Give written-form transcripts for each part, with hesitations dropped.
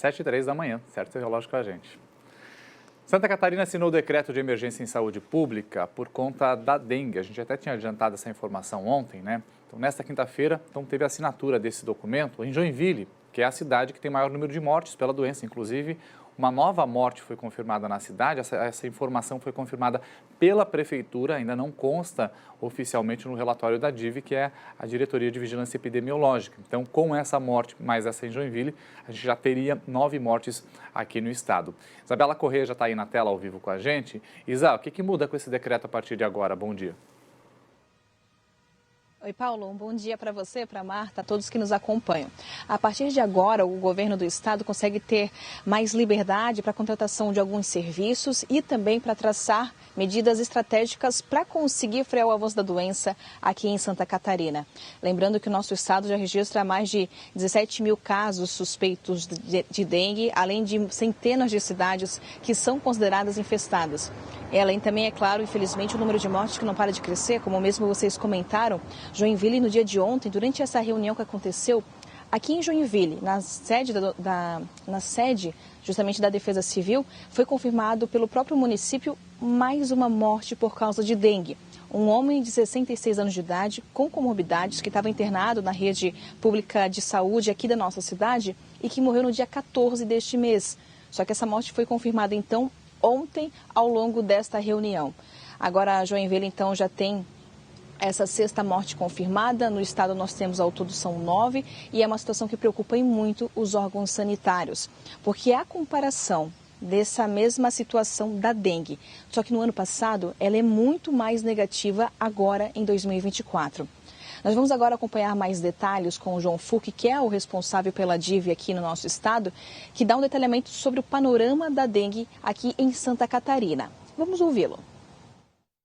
7h03 da manhã, certo? Seu relógio com a gente. Santa Catarina assinou o decreto de emergência em saúde pública por conta da dengue. A gente até tinha adiantado essa informação ontem, né? Então, nesta quinta-feira, teve a assinatura desse documento em Joinville, que é a cidade que tem maior número de mortes pela doença. Inclusive, uma nova morte foi confirmada na cidade. Essa informação foi confirmada pela prefeitura, ainda não consta oficialmente no relatório da DIV, que é a Diretoria de Vigilância Epidemiológica. Então, com essa morte, mais essa em Joinville, a gente já teria 9 mortes aqui no estado. Isabela Corrêa já está aí na tela ao vivo com a gente. Isa, o que muda com esse decreto a partir de agora? Bom dia. Oi, Paulo, um bom dia para você, para a Marta, a todos que nos acompanham. A partir de agora, o governo do estado consegue ter mais liberdade para a contratação de alguns serviços e também para traçar medidas estratégicas para conseguir frear o avanço da doença aqui em Santa Catarina. Lembrando que o nosso estado já registra mais de 17 mil casos suspeitos de dengue, além de centenas de cidades que são consideradas infestadas. Além também, é claro, infelizmente, o número de mortes que não para de crescer, como mesmo vocês comentaram. Joinville, no dia de ontem, durante essa reunião que aconteceu aqui em Joinville, na sede justamente da Defesa Civil, foi confirmado pelo próprio município mais uma morte por causa de dengue. Um homem de 66 anos de idade, com comorbidades, que estava internado na rede pública de saúde aqui da nossa cidade e que morreu no dia 14 deste mês. Só que essa morte foi confirmada, então, ontem, ao longo desta reunião. Agora, a Joinville, então, já tem essa 6ª morte confirmada. No estado nós temos ao todo são 9 e é uma situação que preocupa muito os órgãos sanitários, porque a comparação dessa mesma situação da dengue, só que no ano passado ela é muito mais negativa agora em 2024. Nós vamos agora acompanhar mais detalhes com o João Fouque, que é o responsável pela DIV aqui no nosso estado, que dá um detalhamento sobre o panorama da dengue aqui em Santa Catarina. Vamos ouvi-lo.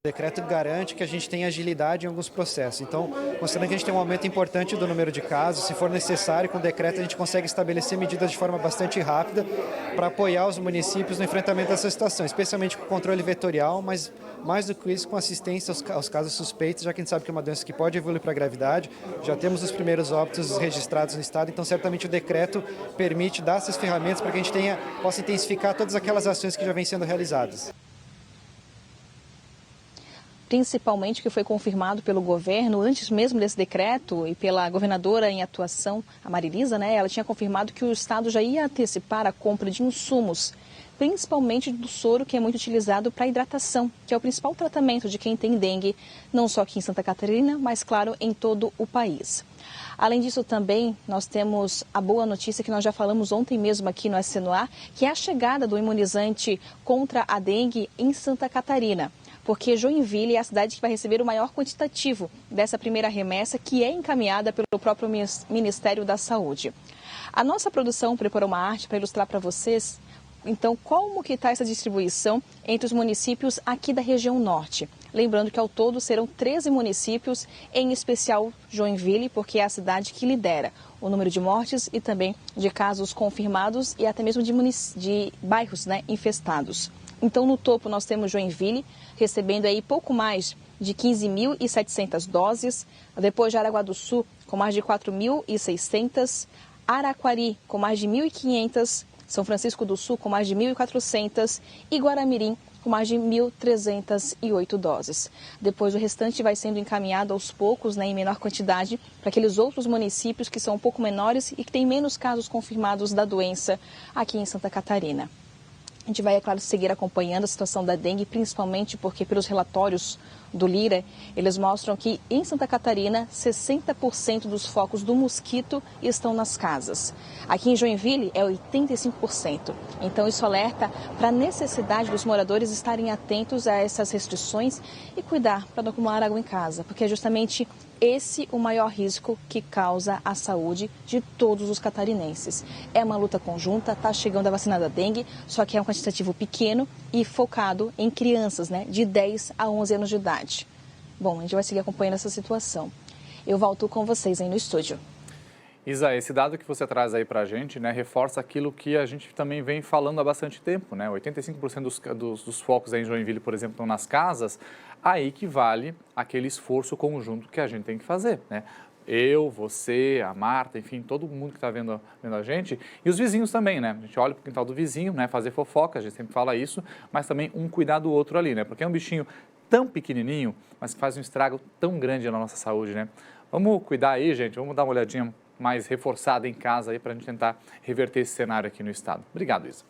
O decreto garante que a gente tenha agilidade em alguns processos. Então, considerando que a gente tem um aumento importante do número de casos, se for necessário, com o decreto a gente consegue estabelecer medidas de forma bastante rápida para apoiar os municípios no enfrentamento dessa situação, especialmente com o controle vetorial, mas mais do que isso, com assistência aos casos suspeitos, já que a gente sabe que é uma doença que pode evoluir para a gravidade. Já temos os primeiros óbitos registrados no estado, então certamente o decreto permite dar essas ferramentas para que a gente possa intensificar todas aquelas ações que já vêm sendo realizadas. Principalmente que foi confirmado pelo governo, antes mesmo desse decreto, e pela governadora em atuação, a Marilisa, né? Ela tinha confirmado que o estado já ia antecipar a compra de insumos, principalmente do soro, que é muito utilizado para hidratação, que é o principal tratamento de quem tem dengue, não só aqui em Santa Catarina, mas, claro, em todo o país. Além disso, também, nós temos a boa notícia que nós já falamos ontem mesmo aqui no SNOA, que é a chegada do imunizante contra a dengue em Santa Catarina, porque Joinville é a cidade que vai receber o maior quantitativo dessa primeira remessa, que é encaminhada pelo próprio Ministério da Saúde. A nossa produção preparou uma arte para ilustrar para vocês, então, como que está essa distribuição entre os municípios aqui da região norte. Lembrando que ao todo serão 13 municípios, em especial Joinville, porque é a cidade que lidera o número de mortes e também de casos confirmados e até mesmo de bairros, né, infestados. Então, no topo, nós temos Joinville, recebendo aí pouco mais de 15.700 doses. Depois, Jaraguá do Sul, com mais de 4.600. Araquari, com mais de 1.500. São Francisco do Sul, com mais de 1.400. E Guaramirim, com mais de 1.308 doses. Depois, o restante vai sendo encaminhado aos poucos, né, em menor quantidade, para aqueles outros municípios que são um pouco menores e que têm menos casos confirmados da doença aqui em Santa Catarina. A gente vai, é claro, seguir acompanhando a situação da dengue, principalmente porque, pelos relatórios do Lira, eles mostram que em Santa Catarina, 60% dos focos do mosquito estão nas casas. Aqui em Joinville é 85%. Então, isso alerta para a necessidade dos moradores estarem atentos a essas restrições e cuidar para não acumular água em casa, porque é justamente esse o maior risco que causa à saúde de todos os catarinenses. É uma luta conjunta, está chegando a vacina da dengue, só que é um quantitativo pequeno e focado em crianças, né, de 10 a 11 anos de idade. Bom, a gente vai seguir acompanhando essa situação. Eu volto com vocês aí no estúdio. Isa, esse dado que você traz aí para a gente, né, reforça aquilo que a gente também vem falando há bastante tempo, né? 85% dos focos aí em Joinville, por exemplo, estão nas casas, aí que vale aquele esforço conjunto que a gente tem que fazer, né? Eu, você, a Marta, enfim, todo mundo que está vendo a gente. E os vizinhos também, né? A gente olha para o quintal do vizinho, né? Fazer fofoca, a gente sempre fala isso, mas também um cuidar do outro ali, né? Porque é um bichinho tão pequenininho, mas que faz um estrago tão grande na nossa saúde, né? Vamos cuidar aí, gente, vamos dar uma olhadinha mais reforçada em casa aí para a gente tentar reverter esse cenário aqui no estado. Obrigado, Isa.